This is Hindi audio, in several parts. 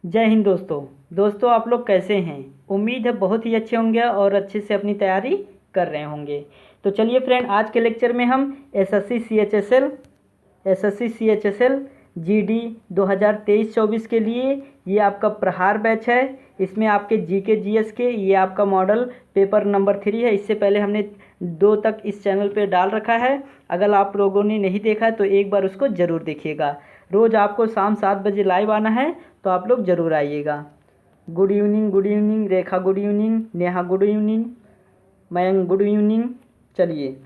जय हिंद दोस्तों आप लोग कैसे हैं। उम्मीद है बहुत ही अच्छे होंगे और अच्छे से अपनी तैयारी कर रहे होंगे। तो चलिए फ्रेंड, आज के लेक्चर में हम एसएससी सीएचएसएल जीडी 2023-24 के लिए ये आपका प्रहार बैच है। इसमें आपके जीके जीएस के ये आपका मॉडल पेपर नंबर 3 है। इससे पहले हमने 2 तक इस चैनल पे डाल रखा है। अगर आप लोगों ने नहीं देखा है तो एक बार उसको ज़रूर देखिएगा। रोज़ आपको शाम 7 बजे लाइव आना है, तो आप लोग ज़रूर आइएगा। Good evening Rekha, good evening Neha, good evening Mayank, good evening. चलिए,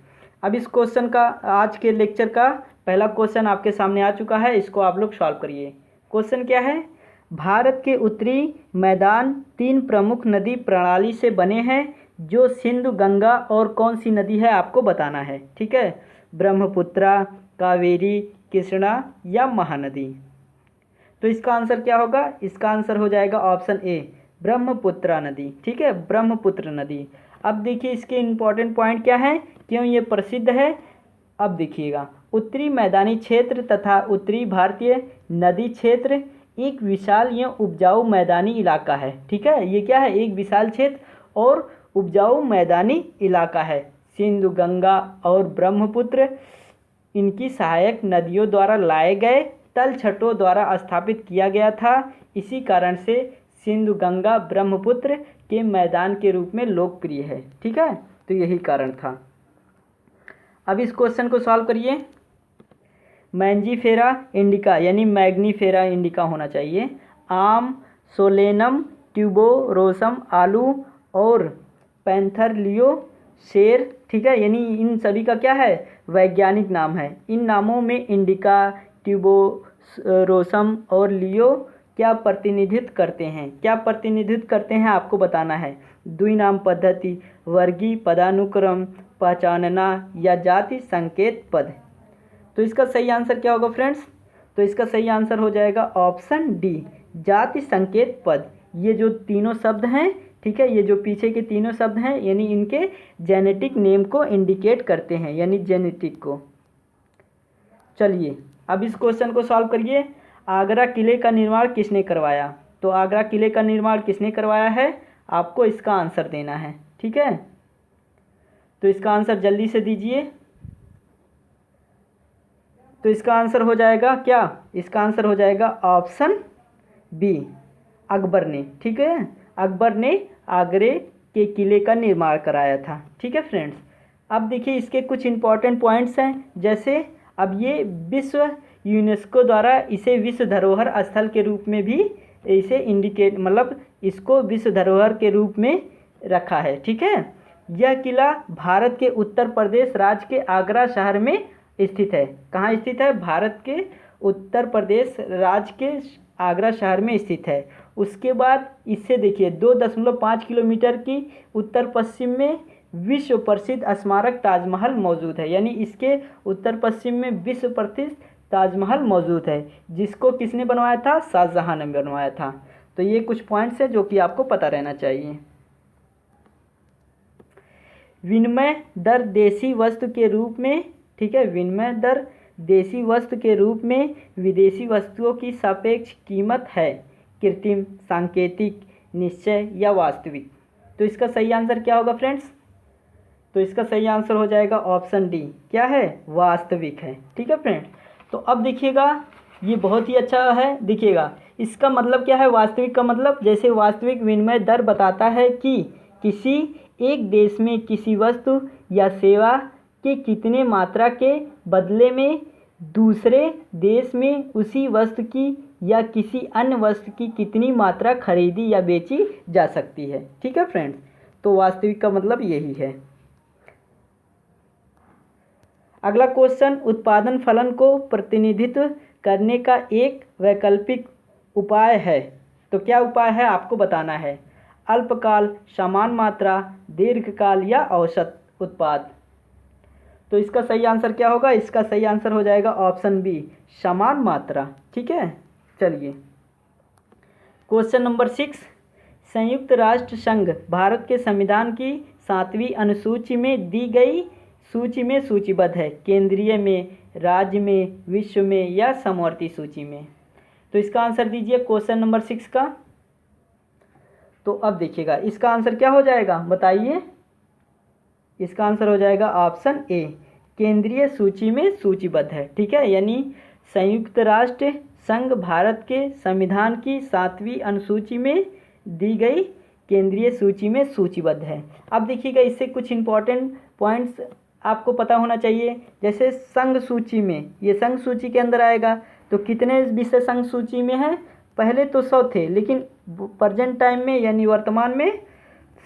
अब इस क्वेश्चन का, आज के लेक्चर का पहला क्वेश्चन आपके सामने आ चुका है। इसको आप लोग सॉल्व करिए। क्वेश्चन क्या है? भारत के उत्तरी मैदान 3 प्रमुख नदी प्रणाली से बने हैं, जो सिंधु, गंगा और कौन सी नदी है आपको बताना है। ठीक है, ब्रह्मपुत्रा, कावेरी, कृष्णा या महानदी। तो इसका आंसर क्या होगा? इसका आंसर हो जाएगा ऑप्शन ए, ब्रह्मपुत्रा नदी। ठीक है, ब्रह्मपुत्र नदी। अब देखिए इसके इम्पॉर्टेंट पॉइंट क्या है, क्यों ये प्रसिद्ध है। अब देखिएगा, उत्तरी मैदानी क्षेत्र तथा उत्तरी भारतीय नदी क्षेत्र एक विशाल या उपजाऊ मैदानी इलाका है। ठीक है, ये क्या है? एक विशाल क्षेत्र और उपजाऊ मैदानी इलाका है। सिंधु, गंगा और ब्रह्मपुत्र इनकी सहायक नदियों द्वारा लाए गए तलछटों द्वारा स्थापित किया गया था। इसी कारण से सिंधु, गंगा, ब्रह्मपुत्र के मैदान के रूप में लोकप्रिय है। ठीक है, तो यही कारण था। अब इस क्वेश्चन को सॉल्व करिए। मैंजीफेरा इंडिका यानी मैग्नीफेरा इंडिका होना चाहिए। आम, सोलेनम, ट्यूबोरोसम आलू और पैंथरलियो शेर। ठीक है, यानी इन सभी का क्या है? वैज्ञानिक नाम है। इन नामों में इंडिका, ट्यूबोरोसम और लियो क्या प्रतिनिधित्व करते हैं? क्या प्रतिनिधित्व करते हैं आपको बताना है। द्विनाम पद्धति, वर्गीय पदानुक्रम, पहचानना या जाति संकेत पद। तो इसका सही आंसर क्या होगा फ्रेंड्स? तो इसका सही आंसर हो जाएगा ऑप्शन डी, जाति संकेत पद। ये जो तीनों शब्द हैं, ठीक है, ये जो पीछे के तीनों शब्द हैं, यानी इनके जेनेटिक नेम को इंडिकेट करते हैं, यानी जेनेटिक को। चलिए, अब इस क्वेश्चन को सॉल्व करिए। आगरा किले का निर्माण किसने करवाया? तो आगरा किले का निर्माण किसने करवाया है, आपको इसका आंसर देना है। ठीक है, तो इसका आंसर जल्दी से दीजिए। तो इसका आंसर हो जाएगा क्या? इसका आंसर हो जाएगा ऑप्शन बी, अकबर ने। ठीक है, अकबर ने आगरे के किले का निर्माण कराया था। ठीक है फ्रेंड्स, अब देखिए इसके कुछ इंपॉर्टेंट पॉइंट्स हैं। जैसे अब ये विश्व यूनेस्को द्वारा इसे विश्व धरोहर स्थल के रूप में भी इसे इंडिकेट, मतलब इसको विश्व धरोहर के रूप में रखा है। ठीक है, यह किला भारत के उत्तर प्रदेश राज्य के आगरा शहर में स्थित है। कहाँ स्थित है? भारत के उत्तर प्रदेश राज्य के आगरा शहर में स्थित है। उसके बाद इससे देखिए 2.5 किलोमीटर की उत्तर पश्चिम में विश्व प्रसिद्ध स्मारक ताजमहल मौजूद है। यानी इसके उत्तर पश्चिम में विश्व प्रसिद्ध ताजमहल मौजूद है, जिसको किसने बनवाया था? शाहजहां ने बनवाया था। तो ये कुछ पॉइंट्स हैं जो कि आपको पता रहना चाहिए। विनिमय दर देशी वस्तु के रूप में, ठीक है, विनिमय दर देशी वस्तु के रूप में विदेशी वस्तुओं की सापेक्ष कीमत है, कृत्रिम, सांकेतिक, निश्चय या वास्तविक। तो इसका सही आंसर क्या होगा फ्रेंड्स? तो इसका सही आंसर हो जाएगा ऑप्शन डी, क्या है? वास्तविक है। ठीक है फ्रेंड्स, तो अब देखिएगा ये बहुत ही अच्छा है। देखिएगा इसका मतलब क्या है? वास्तविक का मतलब, जैसे वास्तविक विनिमय दर बताता है कि किसी एक देश में किसी वस्तु या सेवा के कितने मात्रा के बदले में दूसरे देश में उसी वस्तु की या किसी अन्य वस्तु की कितनी मात्रा खरीदी या बेची जा सकती है। ठीक है फ्रेंड्स, तो वास्तविक का मतलब यही है। अगला क्वेश्चन, उत्पादन फलन को प्रतिनिधित्व करने का एक वैकल्पिक उपाय है। तो क्या उपाय है आपको बताना है। अल्पकाल, समान मात्रा, दीर्घकाल या औसत उत्पाद। तो इसका सही आंसर क्या होगा? इसका सही आंसर हो जाएगा ऑप्शन बी, समान मात्रा। ठीक है, चलिए क्वेश्चन नंबर 6, संयुक्त राष्ट्र संघ भारत के संविधान की 7वीं अनुसूची में दी गई सूची में सूचीबद्ध है। केंद्रीय में, राज्य में, विश्व में या समवर्ती सूची में। तो इसका आंसर दीजिए क्वेश्चन नंबर 6 का। तो अब देखिएगा इसका आंसर क्या हो जाएगा बताइए। इसका आंसर हो जाएगा ऑप्शन ए, केंद्रीय सूची में सूचीबद्ध है। ठीक है, यानी संयुक्त राष्ट्र संघ भारत के संविधान की 7वीं अनुसूची में दी गई केंद्रीय सूची में सूचीबद्ध है। अब देखिएगा इससे कुछ इम्पॉर्टेंट पॉइंट्स आपको पता होना चाहिए। जैसे संघ सूची में, ये संघ सूची के अंदर आएगा, तो कितने विषय संघ सूची में हैं? पहले तो 100 थे, लेकिन प्रेजेंट टाइम में यानी वर्तमान में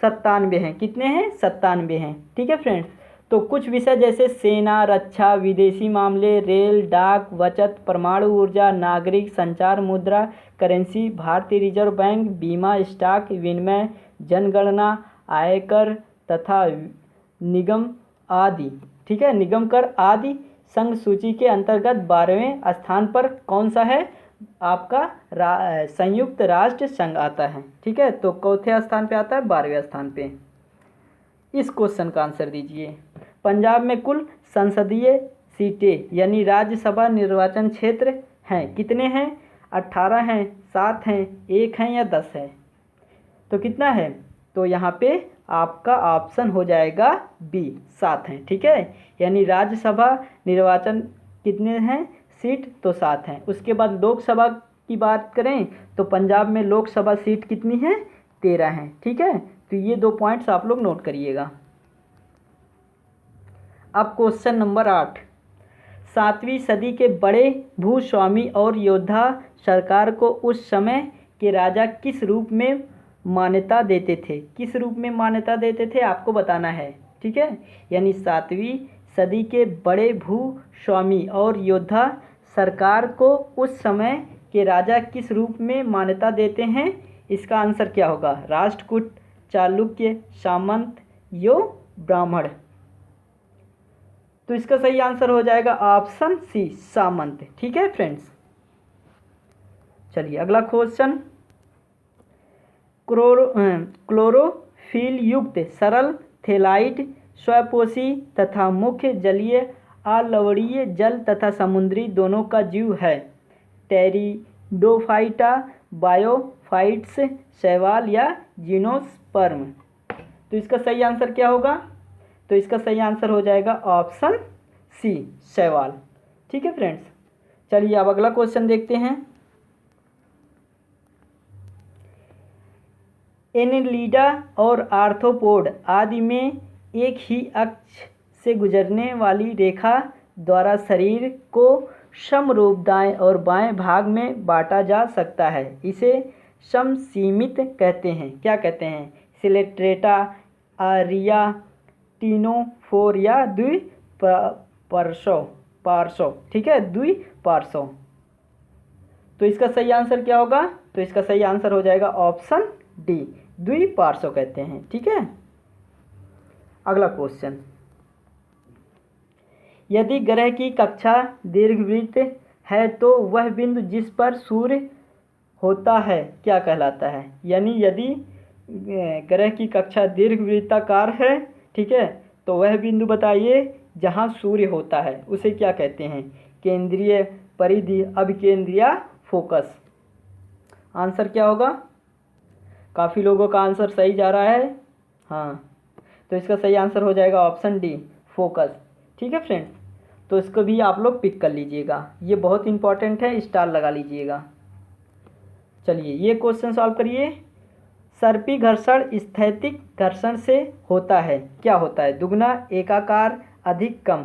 97 हैं। कितने हैं? 97 हैं। ठीक है फ्रेंड्स, तो कुछ विषय जैसे सेना, रक्षा, विदेशी मामले, रेल, डाक, बचत, परमाणु ऊर्जा, नागरिक संचार, मुद्रा, करेंसी, भारतीय रिजर्व बैंक, बीमा, स्टॉक विनिमय, जनगणना, आयकर तथा निगम आदि। ठीक है, निगम कर आदि संघ सूची के अंतर्गत 12वें स्थान पर कौन सा है? आपका संयुक्त राष्ट्र संघ आता है। ठीक है, तो चौथे स्थान पे आता है, 12वें स्थान पे। इस क्वेश्चन का आंसर दीजिए। पंजाब में कुल संसदीय सीटें यानी राज्यसभा निर्वाचन क्षेत्र हैं, कितने हैं? 18 हैं, 7 हैं, 1 हैं या 10 है? तो कितना है? तो यहाँ पे आपका ऑप्शन हो जाएगा बी, 7 हैं। ठीक है, यानी राज्यसभा निर्वाचन कितने हैं सीट? तो 7 हैं। उसके बाद लोकसभा की बात करें तो पंजाब में लोकसभा सीट कितनी है? 13 हैं। ठीक है, तो ये 2 पॉइंट्स आप लोग नोट करिएगा। अब क्वेश्चन नंबर 8, 7वीं सदी के बड़े भूस्वामी और योद्धा सरकार को उस समय के राजा किस रूप में मान्यता देते थे? किस रूप में मान्यता देते थे आपको बताना है। ठीक है, यानी 7वीं सदी के बड़े भूस्वामी और योद्धा सरकार को उस समय के राजा किस रूप में मान्यता देते हैं? इसका आंसर क्या होगा? राष्ट्रकूट, चालुक्य, सामंत यो ब्राह्मण। तो इसका सही आंसर हो जाएगा ऑप्शन सी, सामंत। ठीक है फ्रेंड्स, चलिए अगला क्वेश्चन। क्लोरोफिल युक्त सरल थैलाइड स्वपोषी तथा मुख्य जलीय अलवणीय जल तथा समुद्री दोनों का जीव है। टेरिडोफाइटा, बायोफाइट्स, शैवाल या जिम्नोस्पर्म। तो इसका सही आंसर क्या होगा? तो इसका सही आंसर हो जाएगा ऑप्शन सी, शैवाल। ठीक है फ्रेंड्स, चलिए अब अगला क्वेश्चन देखते हैं। एनेलिडा और आर्थ्रोपोड आदि में एक ही अक्ष से गुजरने वाली रेखा द्वारा शरीर को समरूप दाएं और बाएं भाग में बांटा जा सकता है। इसे समसीमित कहते हैं। क्या कहते हैं? सिलेट्रेटा, आरिया, टीनोफोर या द्विपार्श्व। ठीक है, द्विपार्श्व। तो इसका सही आंसर क्या होगा? तो इसका सही आंसर हो जाएगा ऑप्शन डी, द्विपार्श्व कहते हैं। ठीक है, अगला क्वेश्चन। यदि ग्रह की कक्षा दीर्घवृत्त है तो वह बिंदु जिस पर सूर्य होता है क्या कहलाता है? यानी यदि ग्रह की कक्षा दीर्घवृत्ताकार है, ठीक है, तो वह बिंदु बताइए जहां सूर्य होता है, उसे क्या कहते हैं? केंद्रीय, परिधि, अभिकेंद्र या फोकस। आंसर क्या होगा? काफ़ी लोगों का आंसर सही जा रहा है। हाँ, तो इसका सही आंसर हो जाएगा ऑप्शन डी, फोकस। ठीक है फ्रेंड्स, तो इसको भी आप लोग पिक कर लीजिएगा, ये बहुत इंपॉर्टेंट है, स्टार लगा लीजिएगा। चलिए ये क्वेश्चन सॉल्व करिए। सर्पी घर्षण स्थैतिक घर्षण से होता है, क्या होता है? दुगना, एकाकार, अधिक, कम।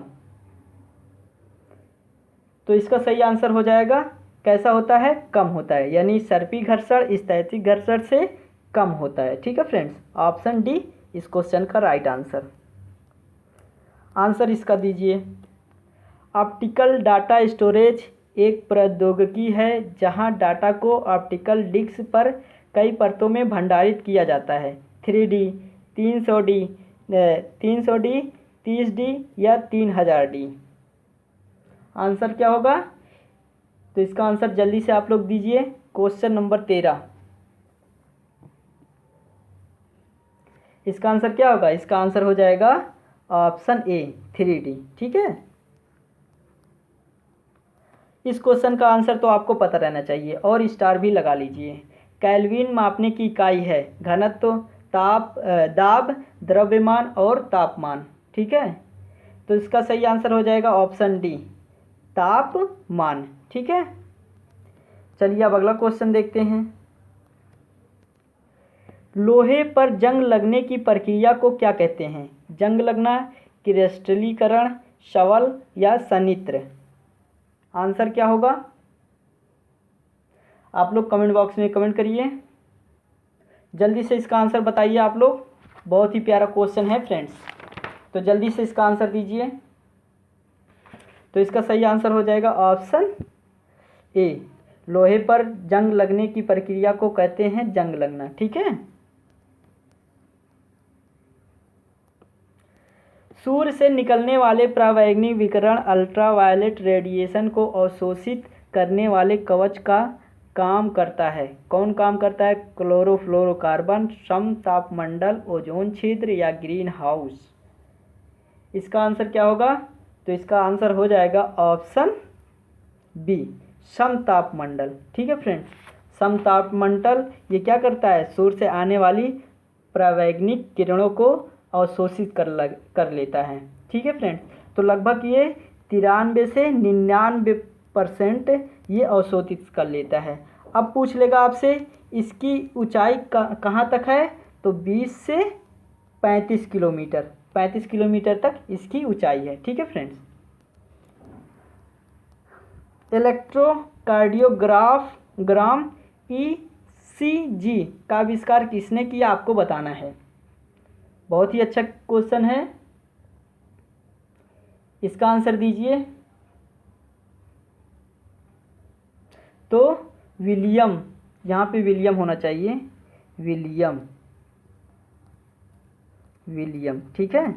तो इसका सही आंसर हो जाएगा कैसा होता है? कम होता है, यानी सर्पी घर्षण स्थैतिक घर्षण से कम होता है। ठीक है फ्रेंड्स, ऑप्शन डी इस क्वेश्चन का राइट आंसर। आंसर इसका दीजिए। ऑप्टिकल डाटा स्टोरेज एक प्रौद्योगिकी है जहां डाटा को ऑप्टिकल डिस्क पर कई परतों में भंडारित किया जाता है। 3D, 300D, 300D, 30D या 3000D। आंसर क्या होगा? तो इसका आंसर जल्दी से आप लोग दीजिए। क्वेश्चन नंबर 13, इसका आंसर क्या होगा? इसका आंसर हो जाएगा ऑप्शन ए, 3D। ठीक है, इस क्वेश्चन का आंसर तो आपको पता रहना चाहिए और स्टार भी लगा लीजिए। केल्विन मापने की इकाई है घनत्व, दाब, द्रव्यमान और तापमान। ठीक है, तो इसका सही आंसर हो जाएगा ऑप्शन डी, तापमान। ठीक है, चलिए अब अगला क्वेश्चन देखते हैं। लोहे पर जंग लगने की प्रक्रिया को क्या कहते हैं? जंग लगना, क्रिस्टलीकरण, शवल या सनित्र? आंसर क्या होगा? आप लोग कमेंट बॉक्स में कमेंट करिए, जल्दी से इसका आंसर बताइए आप लोग। बहुत ही प्यारा क्वेश्चन है फ्रेंड्स, तो जल्दी से इसका आंसर दीजिए। तो इसका सही आंसर हो जाएगा ऑप्शन ए, लोहे पर जंग लगने की प्रक्रिया को कहते हैं जंग लगना। ठीक है, सूर्य से निकलने वाले परावैंगनिक विकिरण अल्ट्रावायलेट रेडिएशन को अवशोषित करने वाले कवच का काम करता है। कौन काम करता है? क्लोरोफ्लोरोकार्बन, समतापमंडल, ओजोन छिद्र या ग्रीन हाउस? इसका आंसर क्या होगा? तो इसका आंसर हो जाएगा ऑप्शन बी, समतापमंडल। ठीक है फ्रेंड्स, समतापमंडल ये क्या करता है? सूर्य से आने वाली परावैंगनिक किरणों को अवशोषित कर लेता है। ठीक है फ्रेंड्स, तो लगभग ये 93 से 99% ये अवशोषित कर लेता है। अब पूछ लेगा आपसे इसकी ऊंचाई कहाँ तक है? तो 20 से 35 किलोमीटर, 35 किलोमीटर तक इसकी ऊंचाई है। ठीक है फ्रेंड्स, इलेक्ट्रोकार्डियोग्राम ECG का आविष्कार किसने किया? आपको बताना है। बहुत ही अच्छा क्वेश्चन है, इसका आंसर दीजिए। तो विलियम, यहाँ पे विलियम होना चाहिए, विलियम। ठीक है,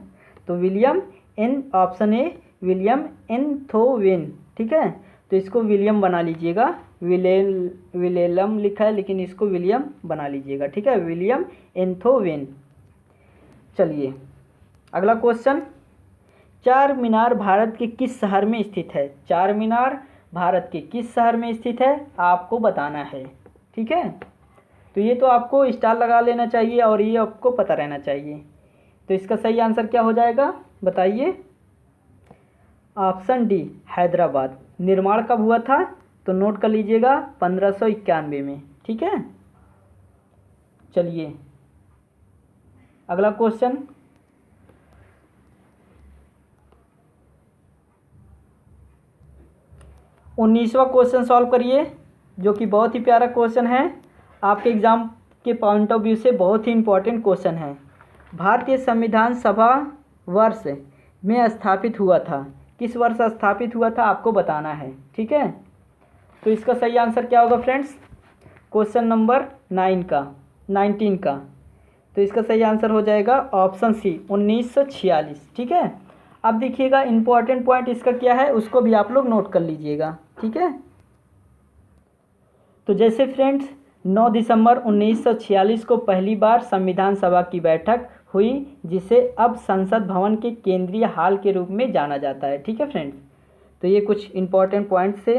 तो William N, option A William Einthoven. ठीक है, तो इसको विलियम बना लीजिएगा, विलेलम लिखा है लेकिन इसको विलियम बना लीजिएगा। ठीक है, विलियम एंथोवेन। चलिए अगला क्वेश्चन, चार मीनार भारत के किस शहर में स्थित है? चार मीनार भारत के किस शहर में स्थित है आपको बताना है। ठीक है, तो ये तो आपको स्टार लगा लेना चाहिए और ये आपको पता रहना चाहिए। तो इसका सही आंसर क्या हो जाएगा बताइए? Option D, Hyderabad. निर्माण कब हुआ था? तो नोट कर लीजिएगा 1591 में। ठीक है, चलिए अगला क्वेश्चन, उन्नीसवां क्वेश्चन सॉल्व करिए, जो कि बहुत ही प्यारा क्वेश्चन है, आपके एग्जाम के पॉइंट ऑफ व्यू से बहुत ही इंपॉर्टेंट क्वेश्चन है। भारतीय संविधान सभा वर्ष में स्थापित हुआ था? किस वर्ष स्थापित हुआ था आपको बताना है। ठीक है, तो इसका सही आंसर क्या होगा फ्रेंड्स? क्वेश्चन नंबर 19 का, तो इसका सही आंसर हो जाएगा ऑप्शन सी, 1946। ठीक है, अब देखिएगा इंपॉर्टेंट पॉइंट इसका क्या है उसको भी आप लोग नोट कर लीजिएगा। ठीक है, तो जैसे फ्रेंड्स 9 दिसंबर 1946 को पहली बार संविधान सभा की बैठक हुई, जिसे अब संसद भवन के केंद्रीय हॉल के रूप में जाना जाता है। ठीक है फ्रेंड्स, तो ये कुछ इंपॉर्टेंट पॉइंट्स थे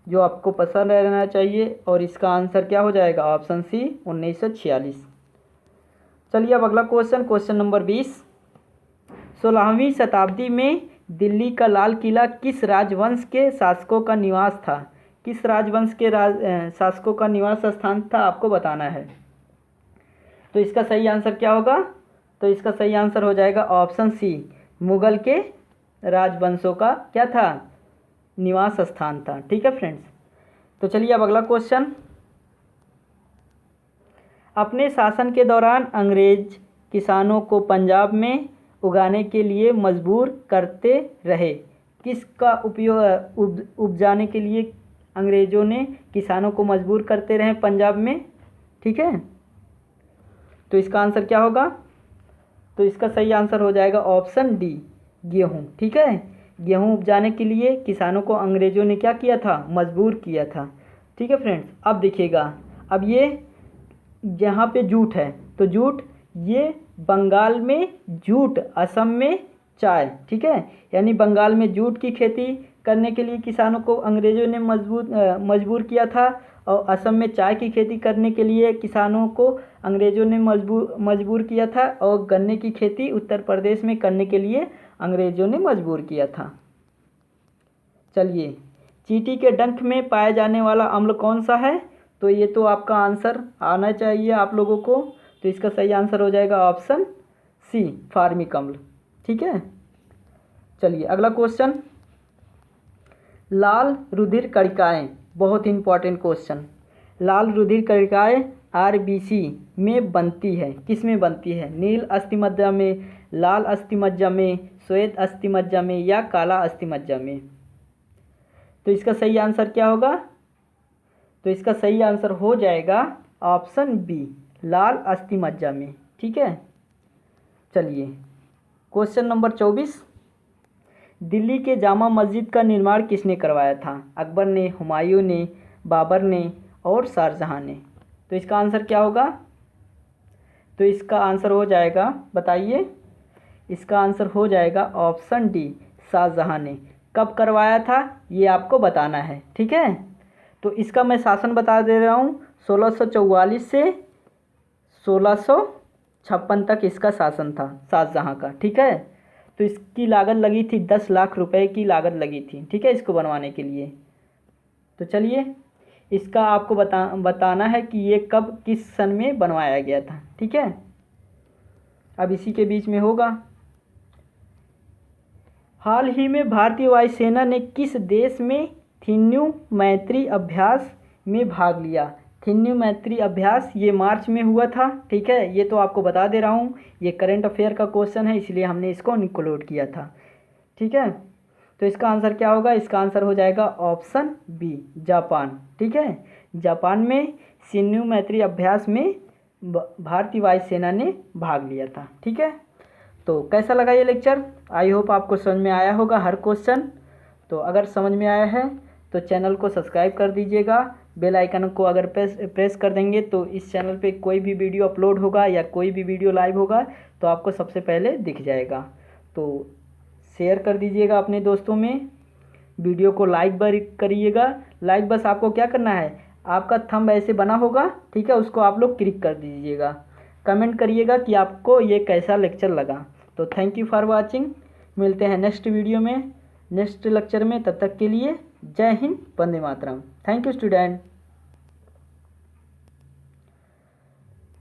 जो आपको पसंद रहना चाहिए और इसका आंसर क्या हो जाएगा? Option C, 1946। चलिए अब अगला क्वेश्चन, क्वेश्चन नंबर 20, 16वीं शताब्दी में दिल्ली का लाल किला किस राजवंश के शासकों का निवास था? किस राजवंश के शासकों का निवास स्थान था आपको बताना है। तो इसका सही आंसर क्या होगा? तो इसका सही आंसर हो जाएगा ऑप्शन सी, मुगल के राजवंशों का क्या था? निवास स्थान था। ठीक है फ्रेंड्स, तो चलिए अब अगला क्वेश्चन, अपने शासन के दौरान अंग्रेज किसानों को पंजाब में उगाने के लिए मजबूर करते रहे। किसका उपयोग उपजाने के लिए अंग्रेज़ों ने किसानों को मजबूर करते रहे पंजाब में? ठीक है, तो इसका आंसर क्या होगा? तो इसका सही आंसर हो जाएगा ऑप्शन डी, गेहूँ। ठीक है, गेहूँ उपजाने के लिए किसानों को अंग्रेज़ों ने क्या किया था? मजबूर किया था। ठीक है फ्रेंड्स, अब देखिएगा, अब ये जहाँ पे जूट है तो जूट, ये बंगाल में जूट, असम में चाय। ठीक है, यानी बंगाल में जूट की खेती करने के लिए किसानों को अंग्रेज़ों ने मजबूर किया था, और असम में चाय की खेती करने के लिए किसानों को अंग्रेज़ों ने मजबूर किया था, और गन्ने की खेती उत्तर प्रदेश में करने के लिए अंग्रेज़ों ने मजबूर किया था। चलिए, चींटी के डंक में पाया जाने वाला अम्ल कौन सा है? तो ये तो आपका आंसर आना चाहिए आप लोगों को। तो इसका सही आंसर हो जाएगा ऑप्शन सी, फार्मिक अम्ल। ठीक है, चलिए अगला क्वेश्चन। लाल रुधिर कणिकाएँ, बहुत इंपॉर्टेंट क्वेश्चन। लाल रुधिर कणिकाएँ आरबीसी में बनती है, किस में बनती है? नील अस्थिमज्जा में, लाल अस्थिमज्जा में, श्वेत अस्थिमज्जा में, या काला अस्थिमज्जा में? तो इसका सही आंसर क्या होगा? तो इसका सही आंसर हो जाएगा ऑप्शन बी, लाल अस्थिमज्जा में। ठीक है, चलिए क्वेश्चन नंबर 24। दिल्ली के जामा मस्जिद का निर्माण किसने करवाया था? अकबर ने, हुमायूं ने, बाबर ने, और शाहजहां ने? तो इसका आंसर क्या होगा? तो इसका आंसर हो जाएगा, बताइए। इसका आंसर हो जाएगा ऑप्शन डी, शाहजहां ने। कब करवाया था ये आपको बताना है। ठीक है, तो इसका मैं शासन बता दे रहा हूँ। 1644 से 1656 तक इसका शासन था शाहजहां का। ठीक है, तो इसकी लागत लगी थी 10 लाख रुपए की लागत लगी थी। ठीक है, इसको बनवाने के लिए। तो चलिए, इसका आपको बताना है कि ये कब, किस सन में बनवाया गया था। ठीक है, अब इसी के बीच में होगा। हाल ही में भारतीय वायुसेना ने किस देश में थिन्यू मैत्री अभ्यास में भाग लिया? थिन्यू मैत्री अभ्यास ये मार्च में हुआ था। ठीक है, ये तो आपको बता दे रहा हूँ, ये करंट अफेयर का क्वेश्चन है, इसलिए हमने इसको इंक्लूड किया था। ठीक है, तो इसका आंसर क्या होगा? इसका आंसर हो जाएगा ऑप्शन बी, जापान। ठीक है, जापान में थिन्यू मैत्री अभ्यास में भारतीय वायुसेना ने भाग लिया था। ठीक है, तो कैसा लगा ये लेक्चर? आई होप आपको समझ में आया होगा हर क्वेश्चन। तो अगर समझ में आया है तो चैनल को सब्सक्राइब कर दीजिएगा। बेल आइकन को अगर प्रेस कर देंगे तो इस चैनल पे कोई भी वीडियो अपलोड होगा या कोई भी वीडियो लाइव होगा तो आपको सबसे पहले दिख जाएगा। तो शेयर कर दीजिएगा अपने दोस्तों में, वीडियो को लाइक करिएगा। लाइक बस आपको क्या करना है, आपका थंब ऐसे बना होगा, ठीक है, उसको आप लोग क्लिक कर दीजिएगा। कमेंट करिएगा कि आपको ये कैसा लेक्चर लगा। तो थैंक यू फॉर वाचिंग। मिलते हैं नेक्स्ट वीडियो में, नेक्स्ट लेक्चर में। तब तक के लिए जय हिंद, वंदे मातरम। Thank you student.